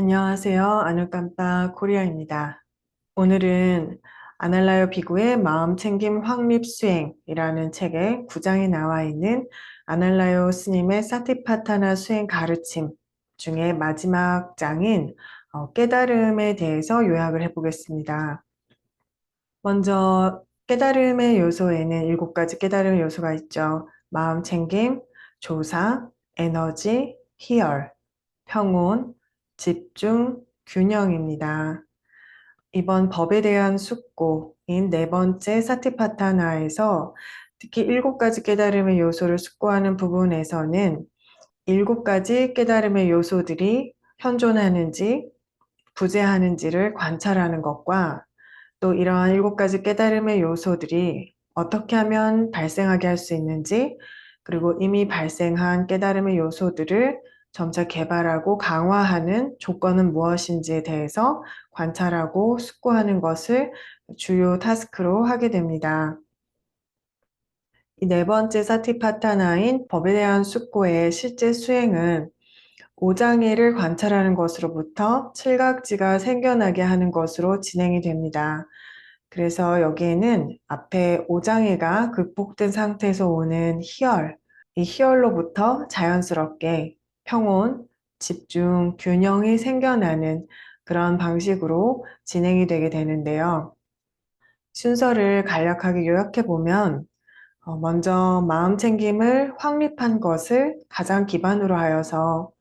안녕하세요. 아누깜빡 코리아입니다. 오늘은 아날라요 비구의 마음챙김 확립 수행이라는 책의 9장에 나와 있는 아날라요 스님의 사티파타나 수행 가르침 중에 마지막 장인 깨달음에 대해서 요약을 해보겠습니다. 먼저 깨달음의 요소에는 7가지 깨달음의 요소가 있죠. 마음챙김, 조사, 에너지, 희열, 평온, 집중, 균형입니다. 이번 법에 대한 숙고인 네 번째 사티파타나에서 특히 7가지 깨달음의 요소를 숙고하는 부분에서는 7가지 깨달음의 요소들이 현존하는지 부재하는지를 관찰하는 것과 또 이러한 7가지 깨달음의 요소들이 어떻게 하면 발생하게 할 수 있는지, 그리고 이미 발생한 깨달음의 요소들을 점차 개발하고 강화하는 조건은 무엇인지에 대해서 관찰하고 숙고하는 것을 주요 타스크로 하게 됩니다. 이 네 번째 사티파타나인 법에 대한 숙고의 실제 수행은 오장애를 관찰하는 것으로부터 칠각지가 생겨나게 하는 것으로 진행이 됩니다. 그래서 여기에는 앞에 오장애가 극복된 상태에서 오는 희열, 이 희열로부터 자연스럽게 평온, 집중, 균형이 생겨나는 그런 방식으로 진행이 되게 되는데요. 순서를 간략하게 요약해 보면 먼저 마음챙김을 확립한 것을 가장 기반으로 하여서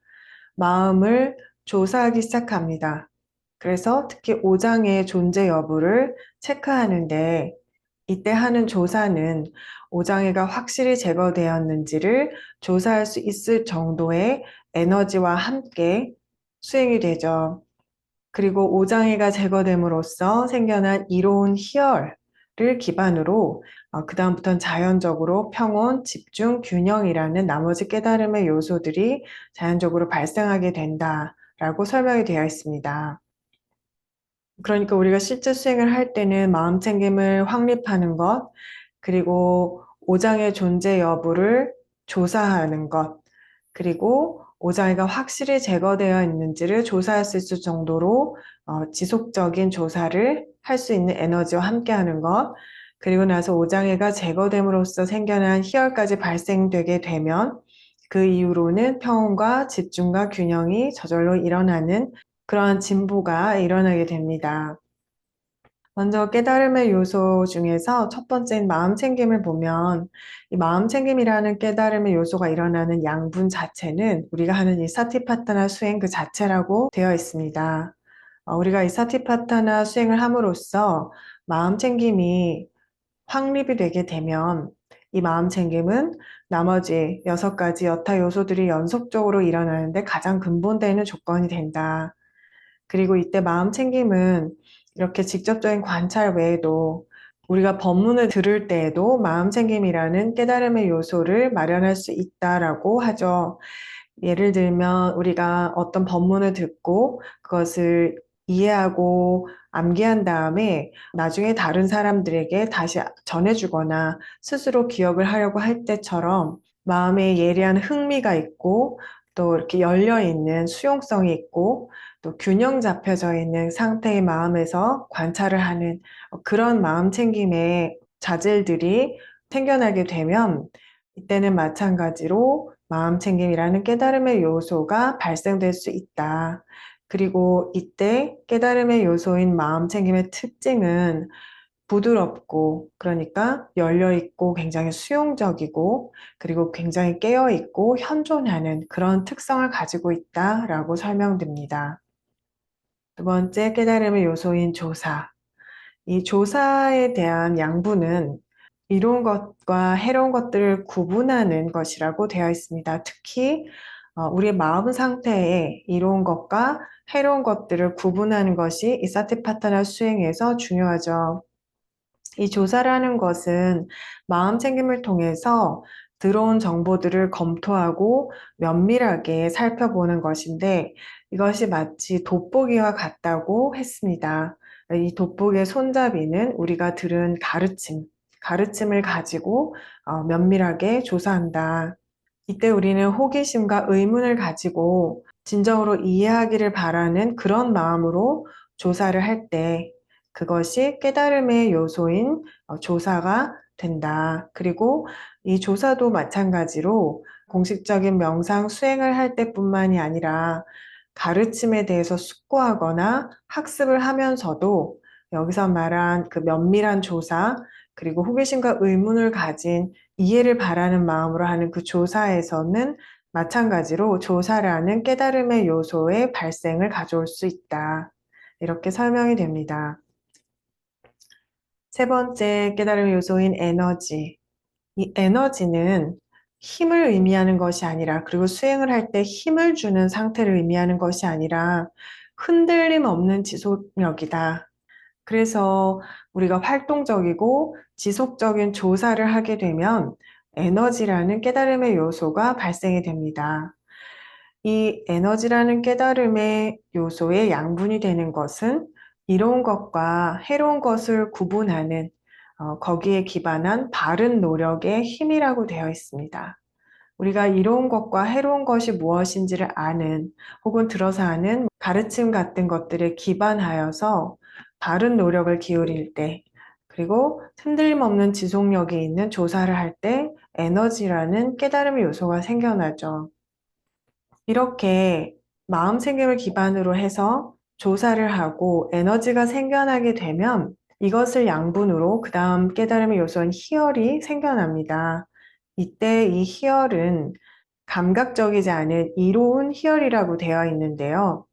마음을 조사하기 시작합니다. 그래서 특히 오장의 존재 여부를 체크하는데 이때 하는 조사는 오장애가 확실히 제거되었는지를 조사할 수 있을 정도의 에너지와 함께 수행이 되죠. 그리고 오장애가 제거됨으로써 생겨난 이로운 희열을 기반으로 그 다음부터는 자연적으로 평온, 집중, 균형이라는 나머지 깨달음의 요소들이 자연적으로 발생하게 된다라고 설명이 되어 있습니다. 그러니까 우리가 실제 수행을 할 때는 마음챙김을 확립하는 것, 그리고 오장의 존재 여부를 조사하는 것, 그리고 오장애가 확실히 제거되어 있는지를 조사할 수 있을 정도로 지속적인 조사를 할 수 있는 에너지와 함께하는 것, 그리고 나서 오장애가 제거됨으로써 생겨난 희열까지 발생되게 되면 그 이후로는 평온과 집중과 균형이 저절로 일어나는 그러한 진보가 일어나게 됩니다. 먼저 깨달음의 요소 중에서 첫 번째인 마음챙김을 보면 이 마음챙김이라는 깨달음의 요소가 일어나는 양분 자체는 우리가 하는 이 사티파타나 수행 그 자체라고 되어 있습니다. 우리가 이 사티파타나 수행을 함으로써 마음챙김이 확립이 되게 되면 이 마음챙김은 나머지 6가지 여타 요소들이 연속적으로 일어나는데 가장 근본되는 조건이 된다. 그리고 이때 마음챙김은 이렇게 직접적인 관찰 외에도 우리가 법문을 들을 때에도 마음챙김이라는 깨달음의 요소를 마련할 수 있다라고 하죠. 예를 들면 우리가 어떤 법문을 듣고 그것을 이해하고 암기한 다음에 나중에 다른 사람들에게 다시 전해주거나 스스로 기억을 하려고 할 때처럼 마음에 예리한 흥미가 있고 또 이렇게 열려있는 수용성이 있고 또 균형 잡혀져 있는 상태의 마음에서 관찰을 하는 그런 마음챙김의 자질들이 생겨나게 되면 이때는 마찬가지로 마음챙김이라는 깨달음의 요소가 발생될 수 있다. 그리고 이때 깨달음의 요소인 마음챙김의 특징은 부드럽고, 그러니까 열려있고 굉장히 수용적이고, 그리고 굉장히 깨어있고 현존하는 그런 특성을 가지고 있다라고 설명됩니다. 두 번째 깨달음의 요소인 조사. 이 조사에 대한 양분은 이로운 것과 해로운 것들을 구분하는 것이라고 되어 있습니다. 특히 우리의 마음 상태에 이로운 것과 해로운 것들을 구분하는 것이 이 사티파타나 수행에서 중요하죠. 이 조사라는 것은 마음챙김을 통해서 들어온 정보들을 검토하고 면밀하게 살펴보는 것인데 이것이 마치 돋보기와 같다고 했습니다. 이 돋보기의 손잡이는 우리가 들은 가르침을 가지고 면밀하게 조사한다. 이때 우리는 호기심과 의문을 가지고 진정으로 이해하기를 바라는 그런 마음으로 조사를 할 때 그것이 깨달음의 요소인 조사가 된다. 그리고 이 조사도 마찬가지로 공식적인 명상 수행을 할 때뿐만이 아니라 가르침에 대해서 숙고하거나 학습을 하면서도 여기서 말한 그 면밀한 조사, 그리고 호기심과 의문을 가진 이해를 바라는 마음으로 하는 그 조사에서는 마찬가지로 조사라는 깨달음의 요소의 발생을 가져올 수 있다. 이렇게 설명이 됩니다. 세 번째 깨달음의 요소인 에너지. 이 에너지는 힘을 의미하는 것이 아니라, 그리고 수행을 할 때 힘을 주는 상태를 의미하는 것이 아니라 흔들림 없는 지속력이다. 그래서 우리가 활동적이고 지속적인 조사를 하게 되면 에너지라는 깨달음의 요소가 발생이 됩니다. 이 에너지라는 깨달음의 요소의 양분이 되는 것은 이로운 것과 해로운 것을 구분하는 거기에 기반한 바른 노력의 힘이라고 되어 있습니다. 우리가 이로운 것과 해로운 것이 무엇인지를 아는 혹은 들어서 아는 가르침 같은 것들에 기반하여서 바른 노력을 기울일 때, 그리고 흔들림 없는 지속력이 있는 조사를 할 때 에너지라는 깨달음의 요소가 생겨나죠. 이렇게 마음챙김을 기반으로 해서 조사를 하고 에너지가 생겨나게 되면 이것을 양분으로 그 다음 깨달음의 요소인 희열이 생겨납니다. 이때 이 희열은 감각적이지 않은 이로운 희열이라고 되어 있는데요.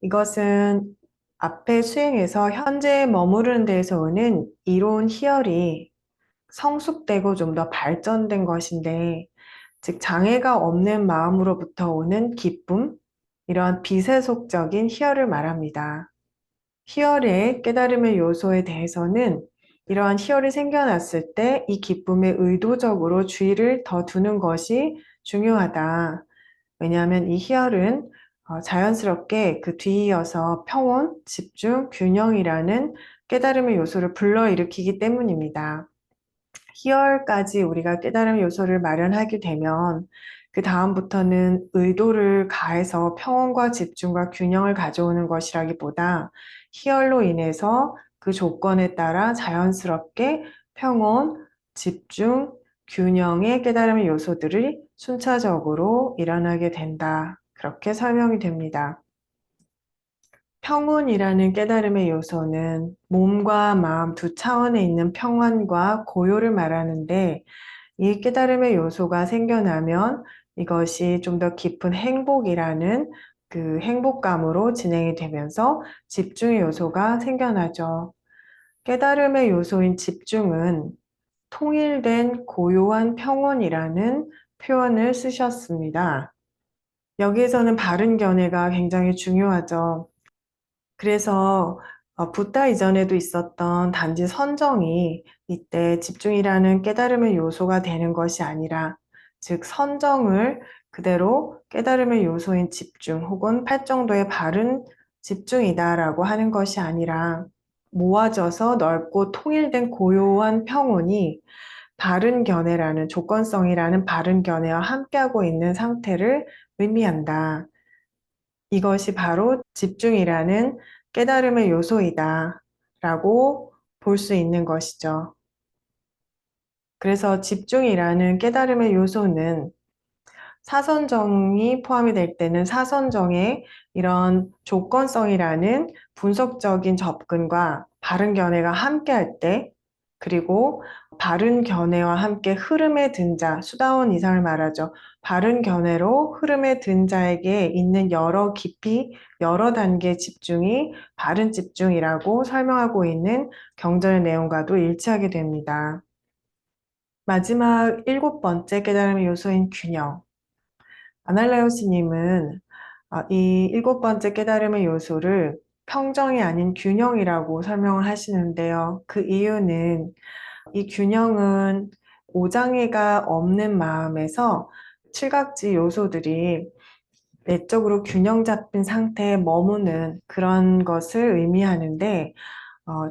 이것은 앞에 수행에서 현재에 머무르는 데에서 오는 이로운 희열이 성숙되고 좀 더 발전된 것인데, 즉 장애가 없는 마음으로부터 오는 기쁨, 이러한 비세속적인 희열을 말합니다. 희열의 깨달음의 요소에 대해서는 이러한 희열이 생겨났을 때 이 기쁨에 의도적으로 주의를 더 두는 것이 중요하다. 왜냐하면 이 희열은 자연스럽게 그 뒤이어서 평온, 집중, 균형이라는 깨달음의 요소를 불러일으키기 때문입니다. 희열까지 우리가 깨달음의 요소를 마련하게 되면 그 다음부터는 의도를 가해서 평온과 집중과 균형을 가져오는 것이라기보다 희열로 인해서 그 조건에 따라 자연스럽게 평온, 집중, 균형의 깨달음의 요소들이 순차적으로 일어나게 된다. 그렇게 설명이 됩니다. 평온이라는 깨달음의 요소는 몸과 마음 두 차원에 있는 평안과 고요를 말하는데, 이 깨달음의 요소가 생겨나면 이것이 좀 더 깊은 행복이라는 그 행복감으로 진행이 되면서 집중의 요소가 생겨나죠. 깨달음의 요소인 집중은 통일된 고요한 평온이라는 표현을 쓰셨습니다. 여기에서는 바른 견해가 굉장히 중요하죠. 그래서 붓다 이전에도 있었던 단지 선정이 이때 집중이라는 깨달음의 요소가 되는 것이 아니라, 즉 선정을 그대로 깨달음의 요소인 집중 혹은 팔정도의 바른 집중이다라고 하는 것이 아니라, 모아져서 넓고 통일된 고요한 평온이 바른 견해라는 조건성이라는 바른 견해와 함께하고 있는 상태를 의미한다. 이것이 바로 집중이라는 깨달음의 요소이다 라고 볼 수 있는 것이죠. 그래서 집중이라는 깨달음의 요소는 사선정이 포함이 될 때는 사선정의 이런 조건성이라는 분석적인 접근과 바른 견해가 함께 할 때, 그리고 바른 견해와 함께 흐름에 든 자, 수다원 이상을 말하죠. 바른 견해로 흐름에 든 자에게 있는 여러 깊이, 여러 단계의 집중이 바른 집중이라고 설명하고 있는 경전의 내용과도 일치하게 됩니다. 마지막 일곱 번째 깨달음의 요소인 균형. 아날라요 스님은 이 일곱 번째 깨달음의 요소를 평정이 아닌 균형이라고 설명을 하시는데요. 그 이유는 이 균형은 오장애가 없는 마음에서 칠각지 요소들이 내적으로 균형 잡힌 상태에 머무는 그런 것을 의미하는데,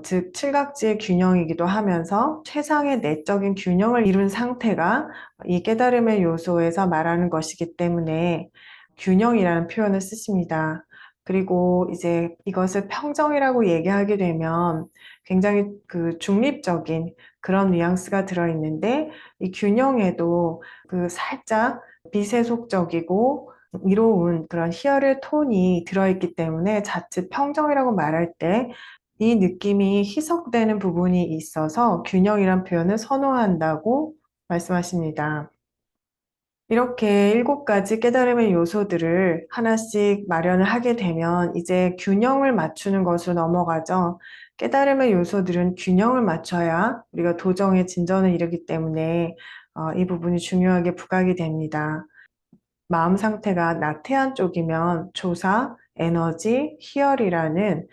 즉 칠각지의 균형이기도 하면서 최상의 내적인 균형을 이룬 상태가 이 깨달음의 요소에서 말하는 것이기 때문에 균형이라는 표현을 쓰십니다. 그리고 이제 이것을 평정이라고 얘기하게 되면 굉장히 그 중립적인 그런 뉘앙스가 들어있는데 이 균형에도 그 살짝 비세속적이고 이로운 그런 희열의 톤이 들어있기 때문에 자칫 평정이라고 말할 때 이 느낌이 희석되는 부분이 있어서 균형이란 표현을 선호한다고 말씀하십니다. 이렇게 7가지 깨달음의 요소들을 하나씩 마련을 하게 되면 이제 균형을 맞추는 것으로 넘어가죠. 깨달음의 요소들은 균형을 맞춰야 우리가 도정의 진전을 이루기 때문에 이 부분이 중요하게 부각이 됩니다. 마음 상태가 나태한 쪽이면 조사, 에너지, 희열이라는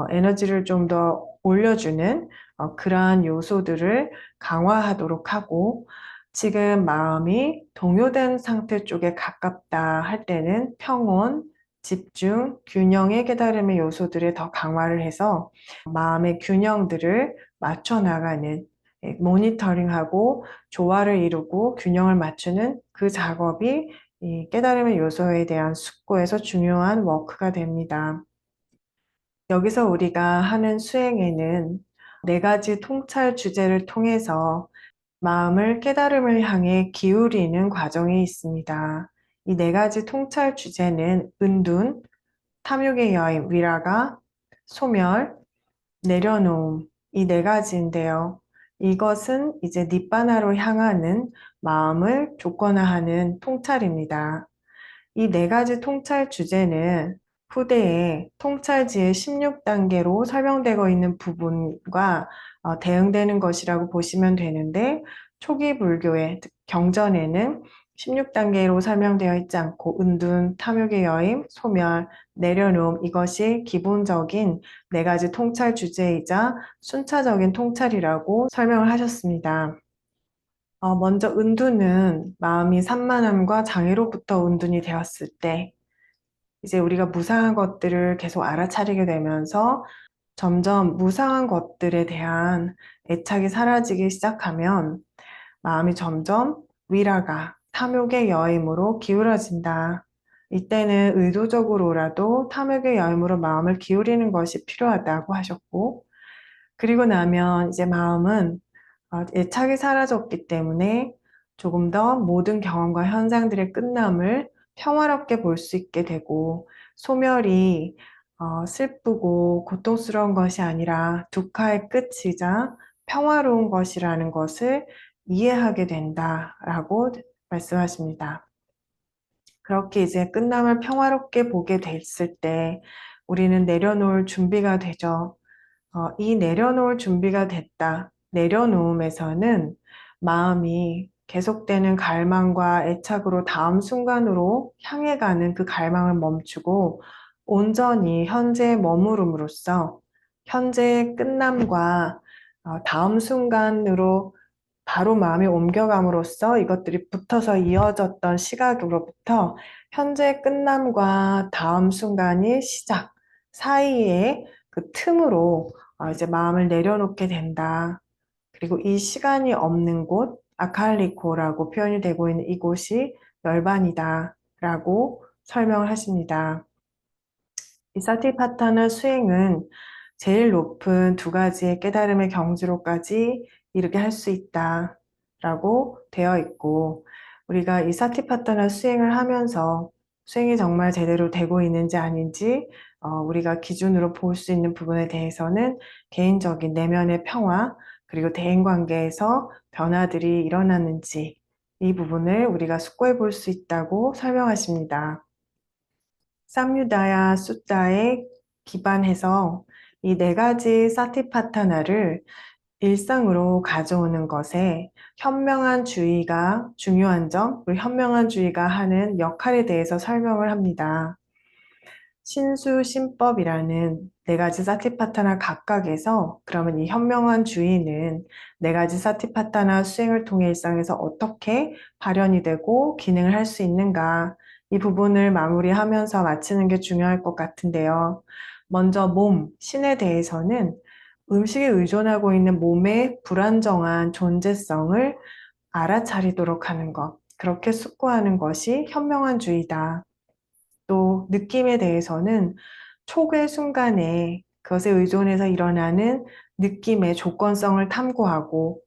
에너지를 좀 더 올려주는 그러한 요소들을 강화하도록 하고 지금 마음이 동요된 상태 쪽에 가깝다 할 때는 평온, 집중, 균형의 깨달음의 요소들을 더 강화를 해서 마음의 균형들을 맞춰 나가는 모니터링하고 조화를 이루고 균형을 맞추는 그 작업이 이 깨달음의 요소에 대한 숙고에서 중요한 워크가 됩니다. 여기서 우리가 하는 수행에는 4가지 통찰 주제를 통해서 마음을 깨달음을 향해 기울이는 과정이 있습니다. 이 4가지 통찰 주제는 은둔, 탐욕의 여인, 위라가, 소멸, 내려놓음, 이 4가지인데요. 이것은 이제 니바나로 향하는 마음을 조건화하는 통찰입니다. 이 4가지 통찰 주제는 후대에 통찰지의 16단계로 설명되고 있는 부분과 대응되는 것이라고 보시면 되는데 초기 불교의 경전에는 16단계로 설명되어 있지 않고 은둔, 탐욕의 여임, 소멸, 내려놓음 이것이 기본적인 4가지 통찰 주제이자 순차적인 통찰이라고 설명을 하셨습니다. 먼저 은둔은 마음이 산만함과 장애로부터 은둔이 되었을 때 이제 우리가 무상한 것들을 계속 알아차리게 되면서 점점 무상한 것들에 대한 애착이 사라지기 시작하면 마음이 점점 위라가, 탐욕의 여임으로 기울어진다. 이때는 의도적으로라도 탐욕의 여임으로 마음을 기울이는 것이 필요하다고 하셨고, 그리고 나면 이제 마음은 애착이 사라졌기 때문에 조금 더 모든 경험과 현상들의 끝남을 평화롭게 볼 수 있게 되고 소멸이 슬프고 고통스러운 것이 아니라 두카의 끝이자 평화로운 것이라는 것을 이해하게 된다라고 말씀하십니다. 그렇게 이제 끝남을 평화롭게 보게 됐을 때 우리는 내려놓을 준비가 되죠. 이 내려놓을 준비가 됐다. 내려놓음에서는 마음이 계속되는 갈망과 애착으로 다음 순간으로 향해 가는 그 갈망을 멈추고 온전히 현재에 머무름으로써 현재의 끝남과 다음 순간으로 바로 마음이 옮겨감으로써 이것들이 붙어서 이어졌던 시각으로부터 현재 끝남과 다음 순간의 시작 사이에 그 틈으로 이제 마음을 내려놓게 된다. 그리고 이 시간이 없는 곳, 아칼리코라고 표현이 되고 있는 이곳이 열반이다. 라고 설명을 하십니다. 이 사티파타나 수행은 제일 높은 2가지의 깨달음의 경지로까지 이르게 할 수 있다. 라고 되어 있고, 우리가 이 사티파타나 수행을 하면서 수행이 정말 제대로 되고 있는지 아닌지 우리가 기준으로 볼 수 있는 부분에 대해서는 개인적인 내면의 평화, 그리고 대인관계에서 변화들이 일어났는지 이 부분을 우리가 숙고해 볼 수 있다고 설명하십니다. 쌈유다야 숫자에 기반해서 이 4가지 사티파타나를 일상으로 가져오는 것에 현명한 주의가 중요한 점, 그리고 현명한 주의가 하는 역할에 대해서 설명을 합니다. 신수신법이라는 4가지 사티파타나 각각에서 그러면 이 현명한 주의는 4가지 사티파타나 수행을 통해 일상에서 어떻게 발현이 되고 기능을 할 수 있는가 이 부분을 마무리하면서 마치는 게 중요할 것 같은데요. 먼저 몸, 신에 대해서는 음식에 의존하고 있는 몸의 불안정한 존재성을 알아차리도록 하는 것, 그렇게 숙고하는 것이 현명한 주의다. 또 느낌에 대해서는 촉의 순간에 그것에 의존해서 일어나는 느낌의 조건성을 탐구하고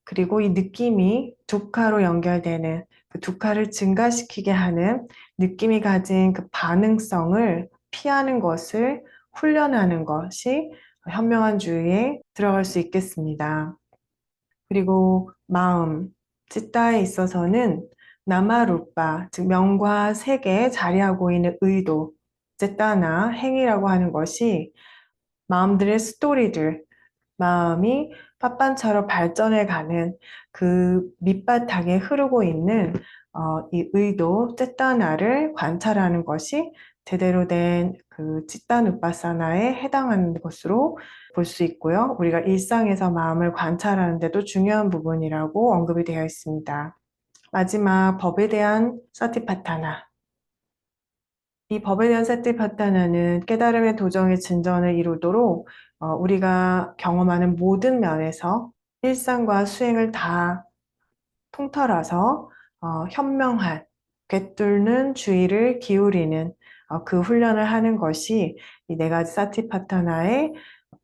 그리고 이 느낌이 두카로 연결되는 그 두카를 증가시키게 하는 느낌이 가진 그 반응성을 피하는 것을 훈련하는 것이 현명한 주의에 들어갈 수 있겠습니다. 그리고 마음, 찌따에 있어서는 나마루빠, 즉 명과 색에 자리하고 있는 의도, 찌따나 행위라고 하는 것이 마음들의 스토리들, 마음이 팥반처럼 발전해가는 그 밑바탕에 흐르고 있는 이 의도, 찌따나를 관찰하는 것이 제대로 된 그 찌따누빠사나에 해당하는 것으로 볼 수 있고요. 우리가 일상에서 마음을 관찰하는 데도 중요한 부분이라고 언급이 되어 있습니다. 마지막 법에 대한 사티파타나. 이 법에 대한 사티파타나는 깨달음의 도정의 진전을 이루도록 우리가 경험하는 모든 면에서 일상과 수행을 다 통틀어서 현명한, 꿰뚫는 주의를 기울이는 그 훈련을 하는 것이 이 네 가지 사티파타나의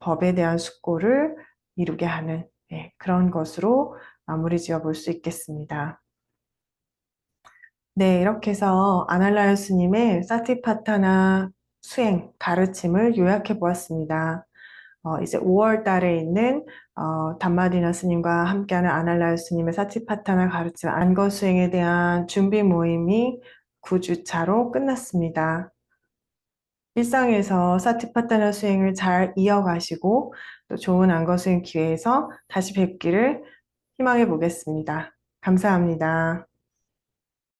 법에 대한 숙고를 이루게 하는 그런 것으로 마무리 지어 볼 수 있겠습니다. 네, 이렇게 해서 아날라요 스님의 사티파타나 수행, 가르침을 요약해 보았습니다. 이제 5월 달에 있는 담마디나 스님과 함께하는 아날라요 스님의 사티파타나 가르침 안거 수행에 대한 준비 모임이 9주차로 끝났습니다. 일상에서 사티파타나 수행을 잘 이어가시고 또 좋은 안거 수행 기회에서 다시 뵙기를 희망해 보겠습니다. 감사합니다.